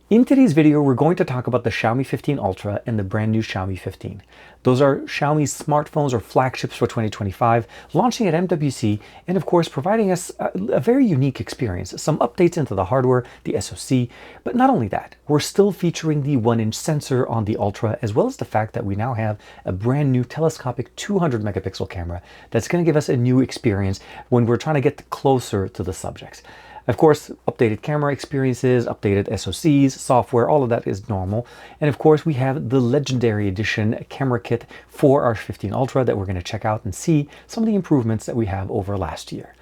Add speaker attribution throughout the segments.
Speaker 1: In today's video, we're going to talk about the Xiaomi 15 Ultra and the brand new Xiaomi 15. Those are Xiaomi's smartphones or flagships for 2025, launching at MWC, and of course providing us a very unique experience, some updates into the hardware, the SoC, but not only that, we're still featuring the 1-inch sensor on the Ultra, as well as the fact that we now have a brand new telescopic 200 megapixel camera that's going to give us a new experience when we're trying to get closer to the subjects. Of course, updated camera experiences, updated SoCs, software, all of that is normal. And of course, we have the legendary edition camera kit for our 15 Ultra that we're going to check out and see some of the improvements that we have over last year.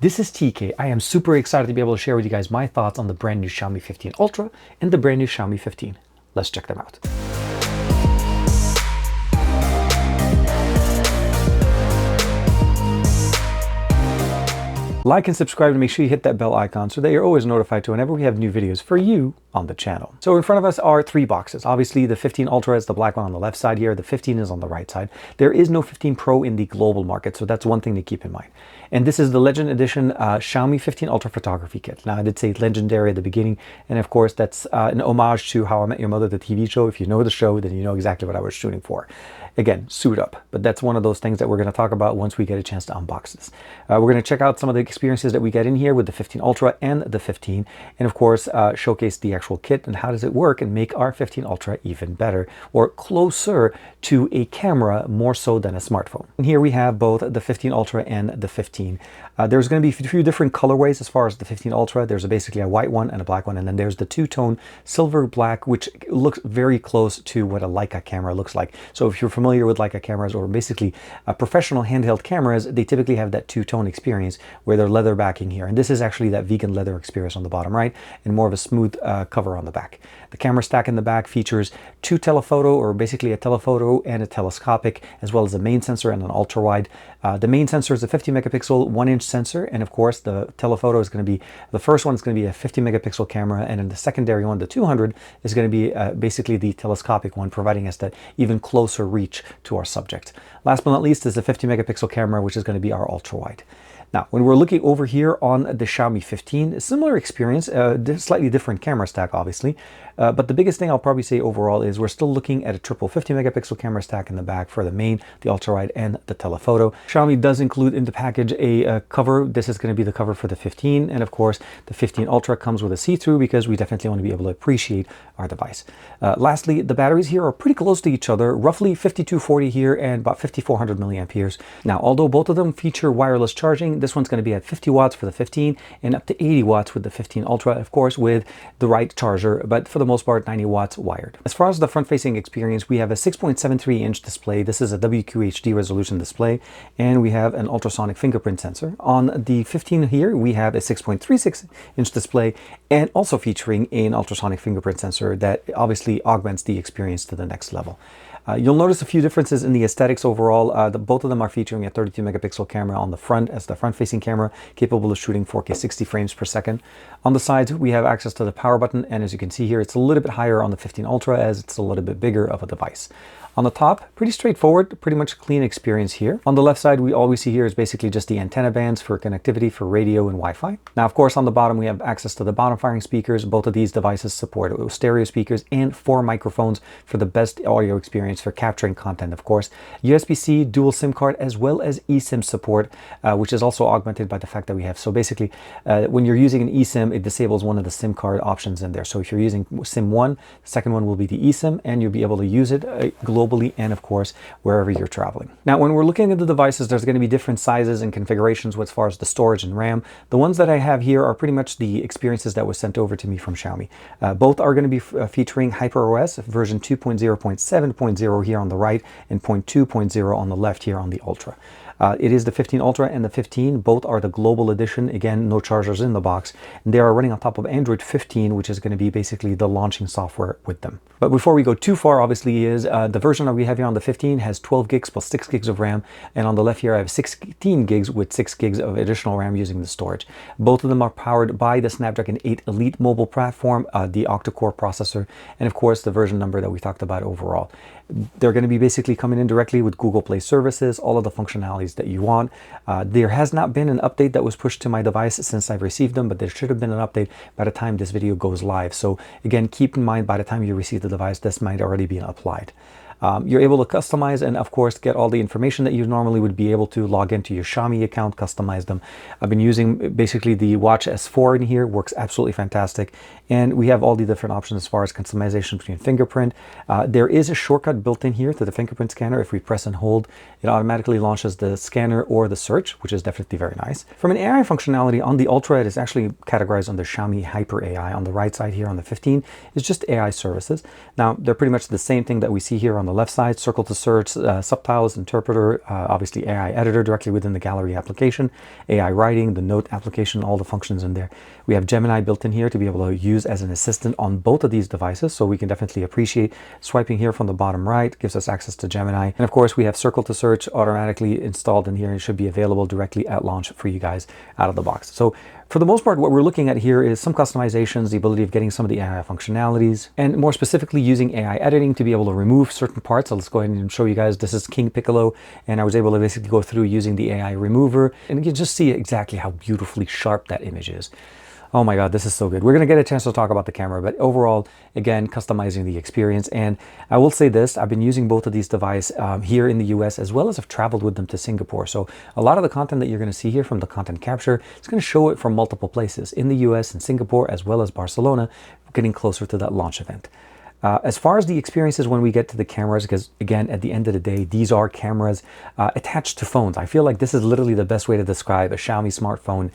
Speaker 1: This is TK. I am super excited to be able to share with you guys my thoughts on the brand new Xiaomi 15 Ultra and the brand new Xiaomi 15. Let's check them out. Like and subscribe to make sure you hit that bell icon so that you're always notified to whenever we have new videos for you on the channel. So in front of us are three boxes. Obviously the 15 Ultra is the black one on the left side here. The 15 is on the right side. There is no 15 Pro in the global market, so that's one thing to keep in mind. And this is the Legend Edition Xiaomi 15 Ultra Photography Kit. Now I did say legendary at the beginning, and of course that's an homage to How I Met Your Mother, the TV show. If you know the show, then you know exactly what I was shooting for. Again, suit up, but that's one of those things that we're going to talk about once we get a chance to unbox this. We're going to check out some of the experiences that we get in here with the 15 Ultra and the 15, and of course showcase the actual kit and how does it work and make our 15 Ultra even better or closer to a camera more so than a smartphone. And here we have both the 15 Ultra and the 15. There's going to be a few different colorways as far as the 15 Ultra. There's basically a white one and a black one, and then there's the two-tone silver black, which looks very close to what a Leica camera looks like. So if you're familiar with Leica cameras or basically professional handheld cameras, they typically have that two-tone experience where they're leather backing here. And this is actually that vegan leather experience on the bottom right and more of a smooth cover on the back. The camera stack in the back features two telephoto, or basically a telephoto and a telescopic, as well as a main sensor and an ultra wide. The main sensor is a 50 megapixel 1-inch sensor, and of course the telephoto is going to be, the first one is going to be a 50 megapixel camera, and then the secondary one, the 200, is going to be basically the telescopic one, providing us that even closer reach to our subject. Last but not least is the 50 megapixel camera, which is going to be our ultra wide. Now, when we're looking over here on the Xiaomi 15, a similar experience, slightly different camera stack, obviously. But the biggest thing I'll probably say overall is we're still looking at a triple 50 megapixel camera stack in the back for the main, the ultra wide, and the telephoto. Xiaomi does include in the package a cover. This is going to be the cover for the 15. And of course, the 15 Ultra comes with a see-through because we definitely want to be able to appreciate our device. Lastly, the batteries here are pretty close to each other, roughly 5240 here and about 5400 milliamperes. Now, although both of them feature wireless charging, this one's going to be at 50 watts for the 15 and up to 80 watts with the 15 Ultra, of course, with the right charger, but for the most part, 90 watts wired. As far as the front-facing experience, we have a 6.73-inch display. This is a WQHD resolution display, and we have an ultrasonic fingerprint sensor. On the 15 here, we have a 6.36-inch display, and also featuring an ultrasonic fingerprint sensor that obviously augments the experience to the next level. You'll notice a few differences in the aesthetics overall. Both of them are featuring a 32 megapixel camera on the front as the front-facing camera, capable of shooting 4K 60 frames per second. On the sides, we have access to the power button, and as you can see here, it's a little bit higher on the 15 Ultra as it's a little bit bigger of a device. On the top, pretty straightforward, pretty much a clean experience here. On the left side, all we see here is basically just the antenna bands for connectivity for radio and Wi-Fi. Now, of course, on the bottom, we have access to the bottom-firing speakers. Both of these devices support stereo speakers and 4 microphones for the best audio experience for capturing content, of course. USB-C, dual SIM card, as well as eSIM support, which is also augmented by the fact that we have. So basically, when you're using an eSIM, it disables one of the SIM card options in there. So if you're using SIM 1, the second one will be the eSIM, and you'll be able to use it globally and of course wherever you're traveling. Now, when we're looking at the devices, there's going to be different sizes and configurations as far as the storage and RAM. The ones that I have here are pretty much the experiences that was sent over to me from Xiaomi. Both are going to be featuring HyperOS version 2.0.7.0 here on the right and 0.2.0 on the left here on the Ultra. It is the 15 Ultra and the 15. Both are the global edition. Again, no chargers in the box. And they are running on top of Android 15, which is going to be basically the launching software with them. But before we go too far, obviously, is the version that we have here on the 15 has 12 gigs plus 6 gigs of RAM. And on the left here, I have 16 gigs with 6 gigs of additional RAM using the storage. Both of them are powered by the Snapdragon 8 Elite mobile platform, the octa-core processor, and of course, the version number that we talked about overall. They're going to be basically coming in directly with Google Play services, all of the functionalities functionalities that you want. There has not been an update that was pushed to my device since I've received them, but there should have been an update by the time this video goes live. So again, keep in mind, by the time you receive the device, this might already be applied. You're able to customize and of course get all the information that you normally would be able to log into your Xiaomi account, customize them. I've been using basically the Watch S4 in here, works absolutely fantastic. And we have all the different options as far as customization between fingerprint. There is a shortcut built in here to the fingerprint scanner. If we press and hold, it automatically launches the scanner or the search, which is definitely very nice. From an AI functionality on the Ultra, it is actually categorized under Xiaomi Hyper AI. On the right side here on the 15 is just AI services. Now, they're pretty much the same thing that we see here on the left side: circle to search, subtitles, interpreter, obviously AI editor directly within the gallery application, AI writing, the note application, all the functions in there. We have Gemini built in here to be able to use as an assistant on both of these devices, so we can definitely appreciate swiping here from the bottom right gives us access to Gemini. And of course, we have circle to search automatically installed in here and should be available directly at launch for you guys out of the box. So for the most part, what we're looking at here is some customizations, the ability of getting some of the AI functionalities, and more specifically using AI editing to be able to remove certain parts. So let's go ahead and show you guys. This is King Piccolo, and I was able to basically go through using the AI remover, and you can just see exactly how beautifully sharp that image is. Oh my God, this is so good. We're going to get a chance to talk about the camera, but overall, again, customizing the experience. And I will say this, I've been using both of these devices here in the US, as well as I've traveled with them to Singapore. So a lot of the content that you're going to see here from the content capture, it's going to show it from multiple places in the US and Singapore, as well as Barcelona, getting closer to that launch event. As far as the experiences when we get to the cameras, because again, at the end of the day, these are cameras attached to phones. I feel like this is literally the best way to describe a Xiaomi smartphone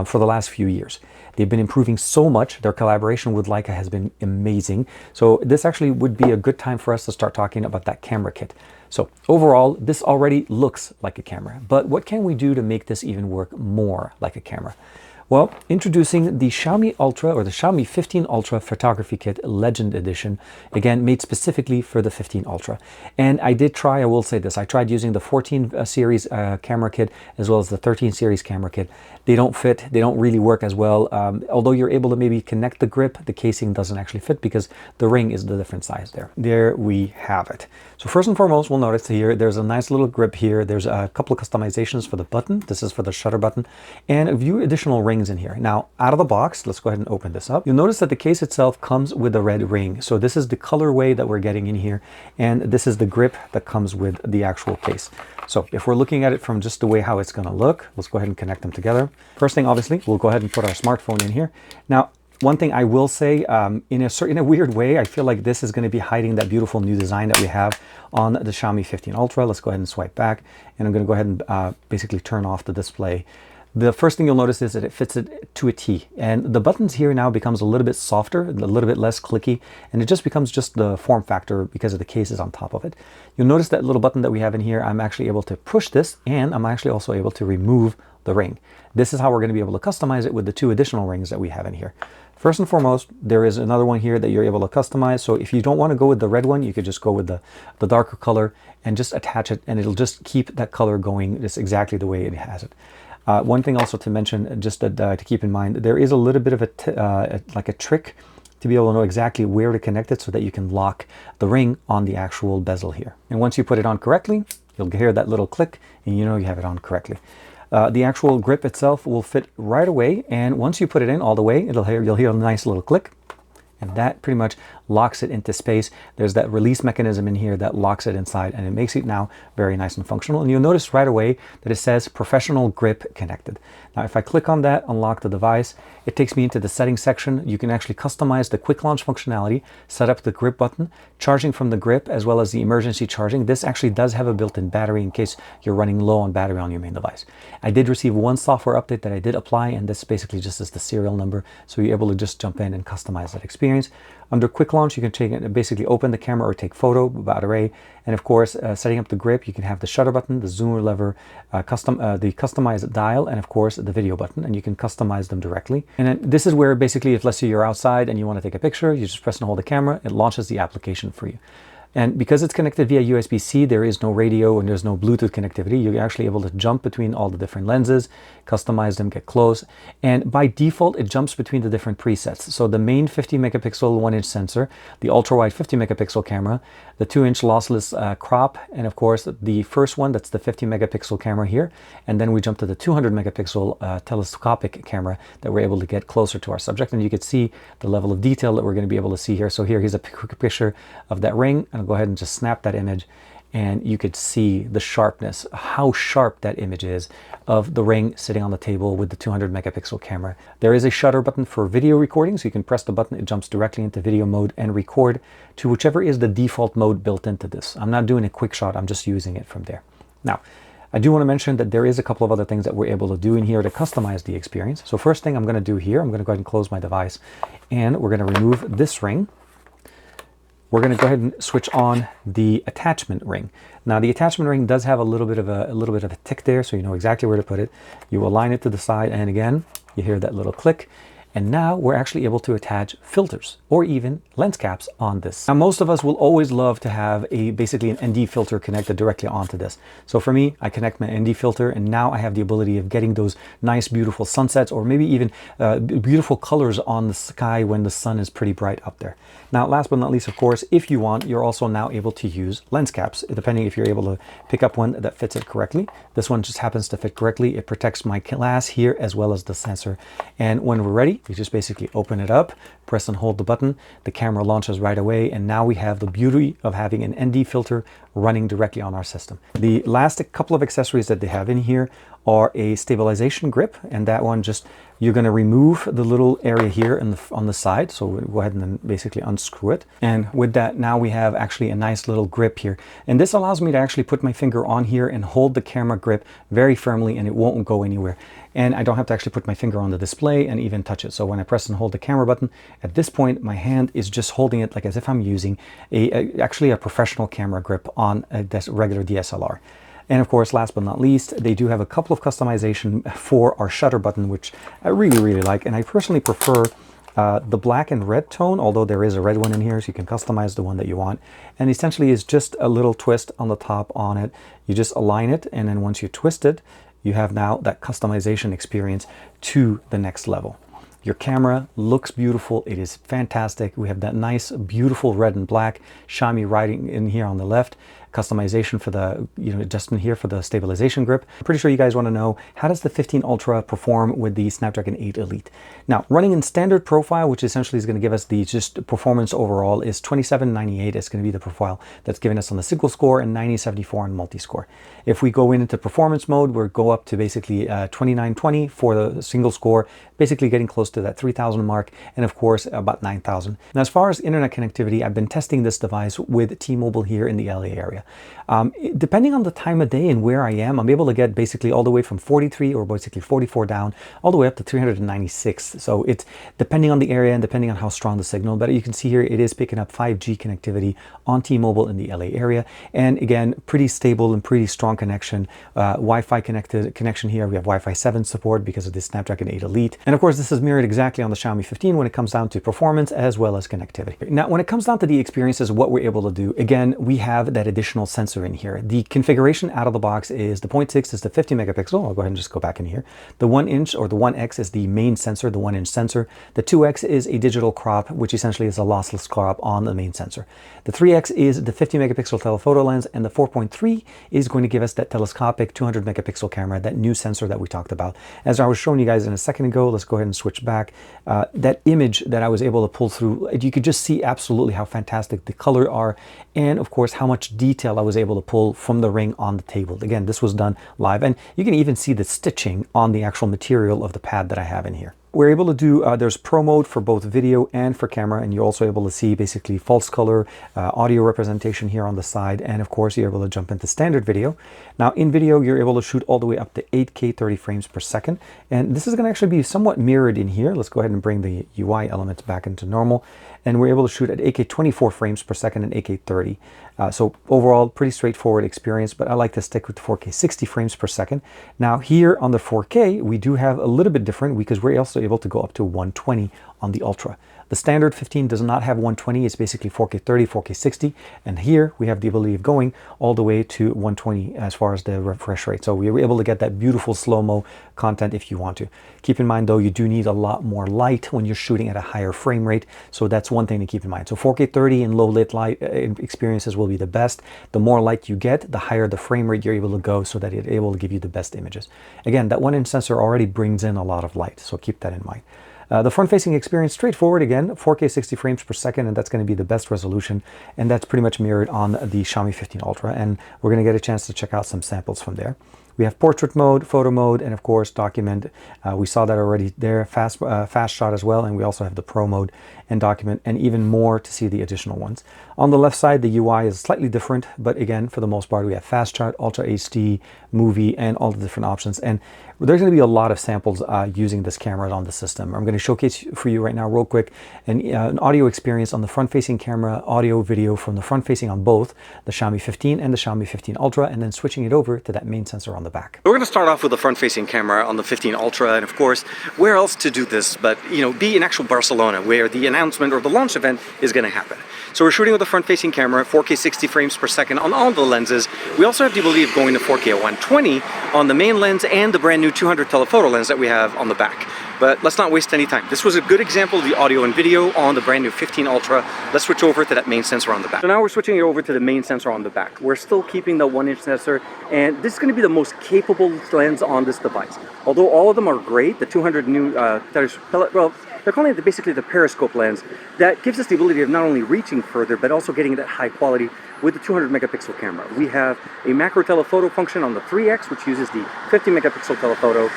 Speaker 1: for the last few years. They've been improving so much. Their collaboration with Leica has been amazing. So this actually would be a good time for us to start talking about that camera kit. So overall, this already looks like a camera, but what can we do to make this even work more like a camera? Well, introducing the Xiaomi Ultra, or the Xiaomi 15 Ultra Photography Kit Legend Edition, again, made specifically for the 15 Ultra. And I did try, I will say this, I tried using the 14 series camera kit as well as the 13 series camera kit. They don't fit, they don't really work as well. Although you're able to maybe connect the grip, the casing doesn't actually fit because the ring is the different size there. There we have it. So first and foremost, we'll notice here, there's a nice little grip here. There's a couple of customizations for the button. This is for the shutter button, and a few additional rings in here. Now, out of the box, let's go ahead and open this up. You'll notice that the case itself comes with a red ring. So this is the colorway that we're getting in here, and this is the grip that comes with the actual case. So if we're looking at it from just the way how it's going to look, let's go ahead and connect them together. First thing, obviously, we'll go ahead and put our smartphone in here. Now, one thing I will say, in a weird way, I feel like this is going to be hiding that beautiful new design that we have on the Xiaomi 15 Ultra. Let's go ahead and swipe back, and I'm going to go ahead and basically turn off the display. The first thing you'll notice is that it fits it to a T, and the buttons here now becomes a little bit softer, a little bit less clicky, and it just becomes just the form factor because of the cases on top of it. You'll notice that little button that we have in here, I'm actually able to push this, and I'm actually also able to remove the ring. This is how we're going to be able to customize it with the two additional rings that we have in here. First and foremost, there is another one here that you're able to customize. So if you don't want to go with the red one, you could just go with the darker color and just attach it, and it'll just keep that color going just exactly the way it has it. One thing also to mention, just to keep in mind, there is a little bit of like a trick to be able to know exactly where to connect it so that you can lock the ring on the actual bezel here. And once you put it on correctly, you'll hear that little click, and you know you have it on correctly. The actual grip itself will fit right away, and once you put it in all the way, you'll hear a nice little click, and that pretty much locks it into space. There's that release mechanism in here that locks it inside, and it makes it now very nice and functional. And you'll notice right away that it says professional grip connected. Now, if I click on that, unlock the device, it takes me into the settings section. You can actually customize the quick launch functionality, set up the grip button, charging from the grip, as well as the emergency charging. This actually does have a built-in battery in case you're running low on battery on your main device. I did receive one software update that I did apply, and this basically just is the serial number, so you're able to just jump in and customize that experience. Under quick launch, you can basically open the camera or take photo about array, and of course, setting up the grip, you can have the shutter button, the zoom lever, the customized dial, and of course the video button, and you can customize them directly. And then this is where basically, if let's say you're outside and you want to take a picture, you just press and hold the camera, it launches the application for you. And because it's connected via USB-C, there is no radio and there's no Bluetooth connectivity. You're actually able to jump between all the different lenses, customize them, get close. And by default, it jumps between the different presets. So the main 50 megapixel 1-inch sensor, the ultra-wide 50 megapixel camera, the 2-inch lossless crop, and of course, the first one, that's the 50 megapixel camera here. And then we jump to the 200 megapixel telescopic camera that we're able to get closer to our subject. And you can see the level of detail that we're going to be able to see here. So here's a quick picture of that ring. I'll go ahead and just snap that image, and you could see the sharpness, how sharp that image is of the ring sitting on the table with the 200 megapixel camera. There is a shutter button for video recording, so you can press the button, it jumps directly into video mode and record to whichever is the default mode built into this. I'm not doing a quick shot, I'm just using it from there. Now, I do want to mention that there is a couple of other things that we're able to do in here to customize the experience. So first thing I'm going to do here, I'm going to go ahead and close my device, and we're going to remove this ring. We're going to go ahead and switch on the attachment ring. Now the attachment ring does have a little bit of a tick there, so you know exactly where to put it. You align it to the side, and again, you hear that little click. And now we're actually able to attach filters or even lens caps on this. Now, most of us will always love to have basically an ND filter connected directly onto this. So for me, I connect my ND filter, and now I have the ability of getting those nice, beautiful sunsets, or maybe even beautiful colors on the sky when the sun is pretty bright up there. Now, last but not least, of course, if you want, you're also now able to use lens caps, depending if you're able to pick up one that fits it correctly. This one just happens to fit correctly. It protects my glass here as well as the sensor. And when we're ready, you just basically open it up, press and hold the button, the camera launches right away, and now we have the beauty of having an ND filter running directly on our system. The last couple of accessories that they have in here are a stabilization grip, and that one just, you're going to remove the little area here on the side, so we'll go ahead and then basically unscrew it. And with that, now we have actually a nice little grip here, and this allows me to actually put my finger on here and hold the camera grip very firmly, and it won't go anywhere. And I don't have to actually put my finger on the display and even touch it. So when I press and hold the camera button, at this point, my hand is just holding it like as if I'm using actually a professional camera grip on a regular DSLR. And of course, last but not least, they do have a couple of customization for our shutter button, which I really, really like. And I personally prefer the black and red tone, although there is a red one in here, so you can customize the one that you want. And essentially is just a little twist on the top on it. You just align it, and then once you twist it, you have now that customization experience to the next level. Your camera looks beautiful. It is fantastic. We have that nice, beautiful red and black Xiaomi writing in here on the left. Customization for the, adjustment here for the stabilization grip. I'm pretty sure you guys want to know, how does the 15 Ultra perform with the Snapdragon 8 Elite? Now, running in standard profile, which essentially is going to give us the just performance overall, is 2798. It's going to be the profile that's giving us on the single score, and 9074 on multi-score. If we go into performance mode, we'll go up to basically 2920 for the single score, basically getting close to that 3000 mark, and of course about 9000. Now, as far as internet connectivity, I've been testing this device with T-Mobile here in the LA area. Depending on the time of day and where I am, I'm able to get basically all the way from 43 or basically 44 down, all the way up to 396. So it's depending on the area and depending on how strong the signal. But you can see here, it is picking up 5G connectivity on T-Mobile in the LA area. And again, pretty stable and pretty strong connection. Wi-Fi connection here. We have Wi-Fi 7 support because of the Snapdragon 8 Elite. And of course, this is mirrored exactly on the Xiaomi 15 when it comes down to performance as well as connectivity. Now, when it comes down to the experiences, what we're able to do, again, we have that additional sensor in here. The configuration out of the box is the 0.6 is the 50 megapixel. I'll go ahead and just go back in here. The 1-inch or the 1X is the main sensor, the 1-inch sensor. The 2X is a digital crop, which essentially is a lossless crop on the main sensor. The 3X is the 50 megapixel telephoto lens, and the 4.3 is going to give us that telescopic 200 megapixel camera, that new sensor that we talked about. As I was showing you guys in a second ago, let's go ahead and switch back. That image that I was able to pull through, you could just see absolutely how fantastic the color are, and of course how much detail I was able to pull from the ring on the table. Again, this was done live, and you can even see the stitching on the actual material of the pad that I have in here. We're able to do, there's Pro mode for both video and for camera, and you're also able to see basically false color, audio representation here on the side, and of course you're able to jump into standard video. Now in video, you're able to shoot all the way up to 8K 30 frames per second, and this is going to actually be somewhat mirrored in here. Let's go ahead and bring the UI elements back into normal, and we're able to shoot at 8K 24 frames per second and 8K 30. So overall, pretty straightforward experience, but I like to stick with 4K 60 frames per second. Now here on the 4K, we do have a little bit different because we're also able to go up to 120 on the Ultra. The standard 15 does not have 120. It's basically 4K 30, 4K 60. And here we have the ability of going all the way to 120 as far as the refresh rate. So we were able to get that beautiful slow-mo content if you want to. Keep in mind though, you do need a lot more light when you're shooting at a higher frame rate. So that's one thing to keep in mind. So 4K 30 in low lit light experiences will be the best. The more light you get, the higher the frame rate you're able to go so that it's able to give you the best images. Again, that 1-inch sensor already brings in a lot of light. So keep that in mind. The front-facing experience, straightforward again, 4K 60 frames per second, and that's going to be the best resolution, and that's pretty much mirrored on the Xiaomi 15 Ultra, and we're going to get a chance to check out some samples from there. We have portrait mode, photo mode, and of course document. We saw that already there, fast shot as well, and we also have the pro mode and document, and even more to see the additional ones. On the left side, the UI is slightly different, but again, for the most part, we have fast shot, Ultra HD, movie, and all the different options. And there's going to be a lot of samples using this camera on the system. I'm going to showcase for you right now real quick an audio experience on the front-facing camera, audio, video from the front-facing on both the Xiaomi 15 and the Xiaomi 15 Ultra, and then switching it over to that main sensor on the back. We're going to start off with the front-facing camera on the 15 Ultra, and of course, where else to do this but, you know, be in actual Barcelona, where the announcement or the launch event is going to happen. So we're shooting with the front-facing camera, 4K 60 frames per second on all the lenses. We also have the ability of going to 4K at 120 on the main lens and the brand new 200 telephoto lens that we have on the back. But let's not waste any time. This was a good example of the audio and video on the brand new 15 Ultra. Let's switch over to that main sensor on the back. So now we're switching it over to the main sensor on the back. We're still keeping the 1-inch sensor, and this is going to be the most capable lens on this device. Although all of them are great, the 200 new, well, they're calling it basically the periscope lens that gives us the ability of not only reaching further, but also getting that high quality with the 200 megapixel camera. We have a macro telephoto function on the 3X, which uses the 50 megapixel telephoto.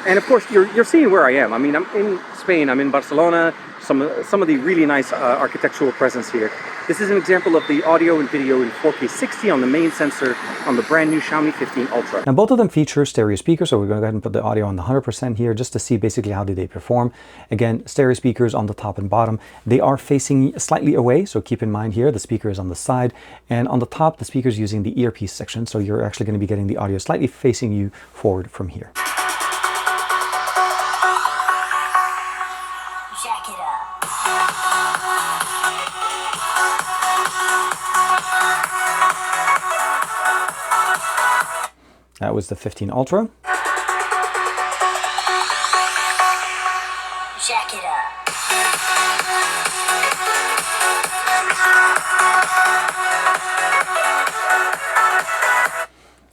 Speaker 1: And of course, you're seeing where I am. I mean, I'm in Spain, I'm in Barcelona, some of the really nice architectural presence here. This is an example of the audio and video in 4K 60 on the main sensor on the brand new Xiaomi 15 Ultra. Now both of them feature stereo speakers, so we're going to go ahead and put the audio on the 100% here just to see basically how do they perform. Again, stereo speakers on the top and bottom. They are facing slightly away, so keep in mind here the speaker is on the side, and on the top the speaker is using the earpiece section, so you're actually going to be getting the audio slightly facing you forward from here. Jack it up. That was the 15 Ultra. Jack it up.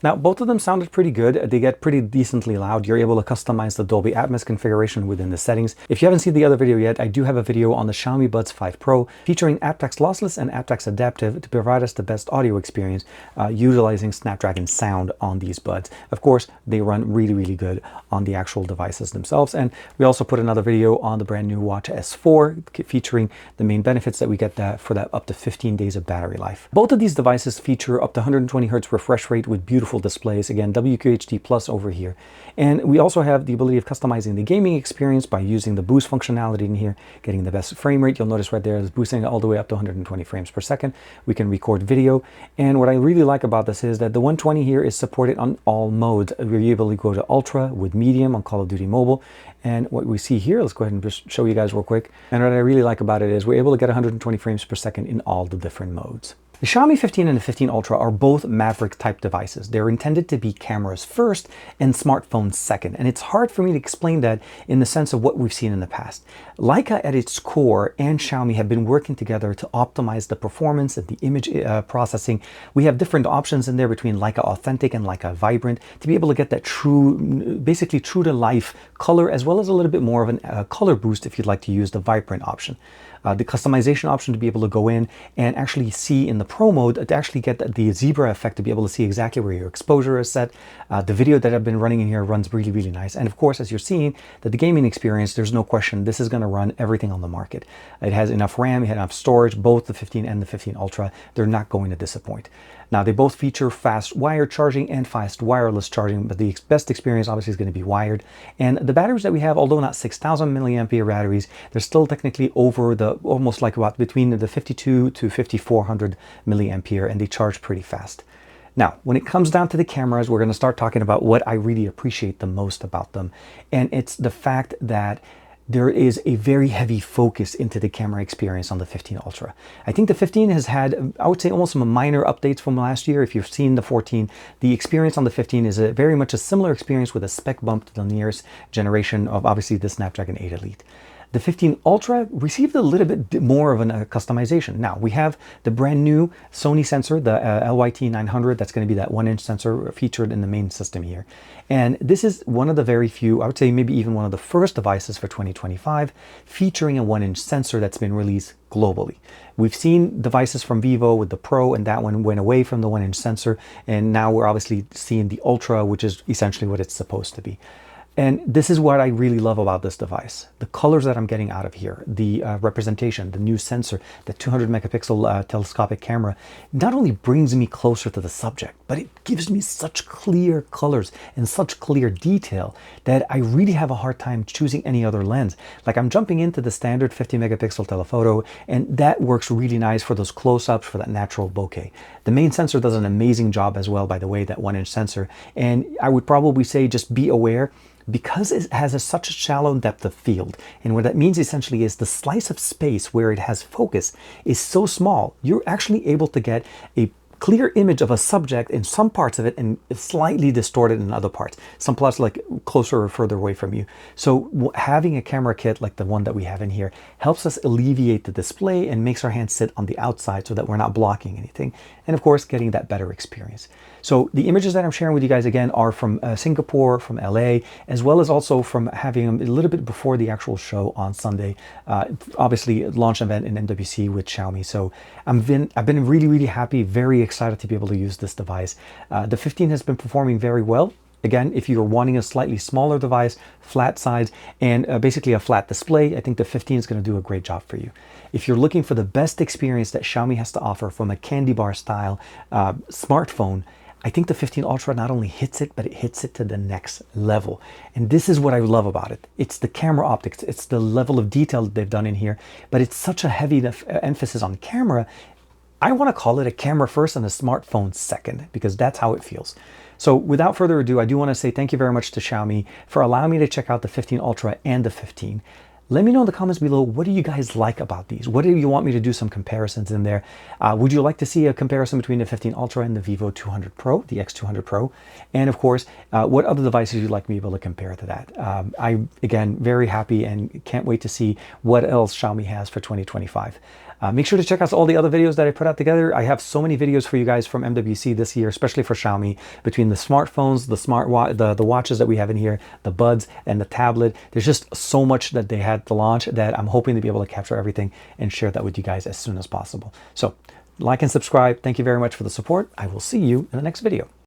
Speaker 1: Now, both of them sounded pretty good. They get pretty decently loud. You're able to customize the Dolby Atmos configuration within the settings. If you haven't seen the other video yet, I do have a video on the Xiaomi Buds 5 Pro featuring aptX lossless and aptX adaptive to provide us the best audio experience utilizing Snapdragon sound on these buds. Of course, they run really, really good on the actual devices themselves. And we also put another video on the brand new Watch S4 featuring the main benefits that we get for that up to 15 days of battery life. Both of these devices feature up to 120 Hz refresh rate with beautiful displays, again WQHD plus over here, and we also have the ability of customizing the gaming experience by using the boost functionality in here, getting the best frame rate. You'll notice right there is boosting all the way up to 120 frames per second. We can record video, and what I really like about this is that the 120 here is supported on all modes. We're able to go to ultra with medium on Call of Duty Mobile, and what we see here, let's go ahead and just show you guys real quick, and what I really like about it is we're able to get 120 frames per second in all the different modes. The Xiaomi 15 and the 15 Ultra are both Maverick type devices. They're intended to be cameras first and smartphones second. And it's hard for me to explain that in the sense of what we've seen in the past. Leica at its core and Xiaomi have been working together to optimize the performance and the image processing. We have different options in there between Leica Authentic and Leica Vibrant to be able to get that true, basically true to life color, as well as a little bit more of a color boost if you'd like to use the Vibrant option. The customization option to be able to go in and actually see in the Pro mode to actually get the zebra effect to be able to see exactly where your exposure is set. The video that I've been running in here runs really, really nice. And of course, as you're seeing, that the gaming experience, there's no question, this is going to run everything on the market. It has enough RAM, it has enough storage, both the 15 and the 15 Ultra. They're not going to disappoint. Now, they both feature fast wired charging and fast wireless charging, but the best experience obviously is going to be wired. And the batteries that we have, although not 6,000 milliampere batteries, they're still technically over the almost like about between the 52 to 5400 milliampere, and they charge pretty fast. Now, when it comes down to the cameras, we're going to start talking about what I really appreciate the most about them. And it's the fact that there is a very heavy focus into the camera experience on the 15 Ultra. I think the 15 has had, I would say, almost some minor updates from last year. If you've seen the 14, the experience on the 15 is very much a similar experience with a spec bump to the nearest generation of obviously the Snapdragon 8 Elite. The 15 Ultra received a little bit more of a customization. Now, we have the brand new Sony sensor, the LYT 900, that's going to be that 1-inch sensor featured in the main system here. And this is one of the very few, I would say maybe even one of the first devices for 2025 featuring a 1-inch sensor that's been released globally. We've seen devices from Vivo with the Pro, and that one went away from the 1-inch sensor. And now we're obviously seeing the Ultra, which is essentially what it's supposed to be. And this is what I really love about this device. The colors that I'm getting out of here, the representation, the new sensor, the 200 megapixel telescopic camera, not only brings me closer to the subject, but it gives me such clear colors and such clear detail that I really have a hard time choosing any other lens. Like, I'm jumping into the standard 50 megapixel telephoto, and that works really nice for those close-ups, for that natural bokeh. The main sensor does an amazing job as well, by the way, that 1-inch sensor. And I would probably say just be aware, because it has such a shallow depth of field, and what that means essentially is the slice of space where it has focus is so small, you're actually able to get a clear image of a subject in some parts of it and slightly distorted in other parts. Some parts like closer or further away from you. So having a camera kit like the one that we have in here helps us alleviate the display and makes our hands sit on the outside so that we're not blocking anything. And of course, getting that better experience. So the images that I'm sharing with you guys again are from Singapore, from LA, as well as also from having them a little bit before the actual show on Sunday. Obviously, launch event in MWC with Xiaomi. So I've been really, really happy, very excited to be able to use this device. The 15 has been performing very well. Again, if you're wanting a slightly smaller device, flat size, and basically a flat display, I think the 15 is going to do a great job for you. If you're looking for the best experience that Xiaomi has to offer from a candy bar style smartphone, I think the 15 Ultra not only hits it, but it hits it to the next level. And this is what I love about it. It's the camera optics. It's the level of detail that they've done in here, but it's such a heavy emphasis on camera. I want to call it a camera first and a smartphone second, because that's how it feels. So without further ado, I do want to say thank you very much to Xiaomi for allowing me to check out the 15 Ultra and the 15. Let me know in the comments below, what do you guys like about these? What do you want me to do some comparisons in there? Would you like to see a comparison between the 15 Ultra and the Vivo 200 Pro, the X200 Pro? And of course, what other devices you'd like me to be able to compare to that? Again, very happy and can't wait to see what else Xiaomi has for 2025. Make sure to check out all the other videos that I put out together. I have so many videos for you guys from MWC this year, especially for Xiaomi, between the smartphones, the watches that we have in here, the buds, and the tablet. There's just so much that they had to launch that I'm hoping to be able to capture everything and share that with you guys as soon as possible. So like and subscribe. Thank you very much for the support. I will see you in the next video.